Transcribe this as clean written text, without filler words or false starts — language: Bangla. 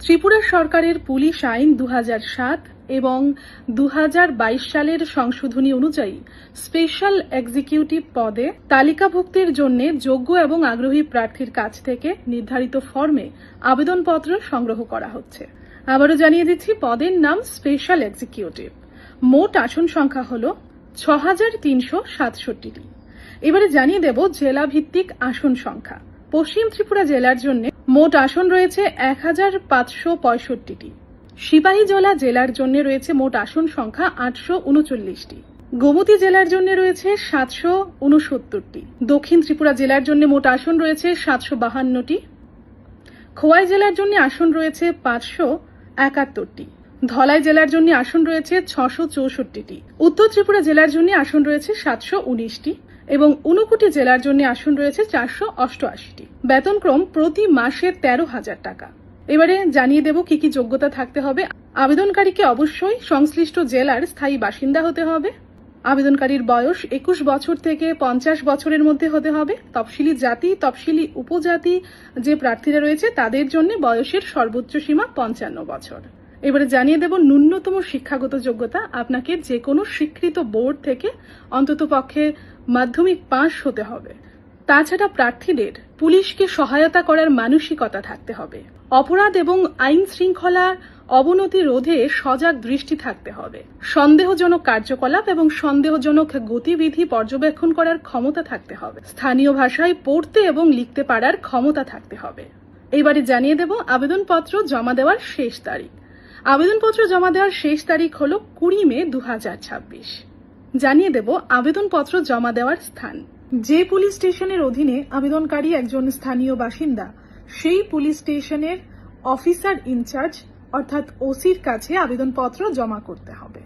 ত্রিপুরা সরকারের পুলিশ আইন 2007 এবং 2022 সালের সংশোধনী অনুযায়ী স্পেশাল এক্সিকিউটিভ পদে তালিকাভুক্তির জন্য যোগ্য এবং আগ্রহী প্রার্থীর কাছ থেকে নির্ধারিত ফর্মে আবেদনপত্র সংগ্রহ করা হচ্ছে। আবারও জানিয়ে দিচ্ছি, পদের নাম স্পেশাল এক্সিকিউটিভ। মোট আসন সংখ্যা হল 6367টি। এবারে জানিয়ে দেব জেলা ভিত্তিক আসন সংখ্যা। পশ্চিম ত্রিপুরা জেলার জন্য মোট আসন রয়েছে 1565টি। সিপাহীজলা জেলার জন্য রয়েছে মোট আসন সংখ্যা 839টি। গোমতী জেলার জন্য রয়েছে 769টি। দক্ষিণ ত্রিপুরা জেলার জন্য মোট আসন রয়েছে 752টি। খোয়াই জেলার জন্য আসন রয়েছে 571টি। ধলাই জেলার জন্য আসন রয়েছে 664টি। উত্তর ত্রিপুরা জেলার জন্য আসন রয়েছে 719টি এবং ঊনকোটি জেলার জন্য আসন রয়েছে 488টি। বেতনক্রম প্রতি মাসে 13,000 টাকা। এবারে জানিয়ে দেব কি কি যোগ্যতা থাকতে হবে। আবেদনকারীকে অবশ্যই সংশ্লিষ্ট জেলার স্থায়ী বাসিন্দা হতে হবে। আবেদনকারীর বয়স 21 বছর থেকে 50 বছরের মধ্যে হতে হবে। তফসিলি জাতি, তফসিলি উপজাতি যে প্রার্থীরা রয়েছে তাদের জন্য বয়সের সর্বোচ্চ সীমা 55 বছর। এবারে জানিয়ে দেব ন্যূনতম শিক্ষাগত যোগ্যতা। আপনাকে যে কোনো স্বীকৃত বোর্ড থেকে অন্ততপক্ষে মাধ্যমিক পাস হতে হবে। তাছাড়া প্রার্থীদের পুলিশকে সহায়তা করার মানসিকতা থাকতে হবে। অপরাধ এবং আইন শৃঙ্খলা অবনতি রোধে সজাগ দৃষ্টি থাকতে হবে। সন্দেহজনক কার্যকলাপ এবং সন্দেহজনক গতিবিধি পর্যবেক্ষণ করার ক্ষমতা থাকতে হবে। স্থানীয় ভাষায় পড়তে এবং লিখতে পারার ক্ষমতা থাকতে হবে। এবারে জানিয়ে দেব আবেদনপত্র জমা দেওয়ার শেষ তারিখ। আবেদনপত্র জমা দেওয়ার শেষ তারিখ হল 20 মে 2026। জানিয়ে দেব আবেদনপত্র জমা দেওয়ার স্থান। যে পুলিশ স্টেশনের অধীনে আবেদনকারী একজন স্থানীয় বাসিন্দা, সেই পুলিশ স্টেশনের অফিসার ইনচার্জ অর্থাৎ ওসির কাছে আবেদনপত্র জমা করতে হবে।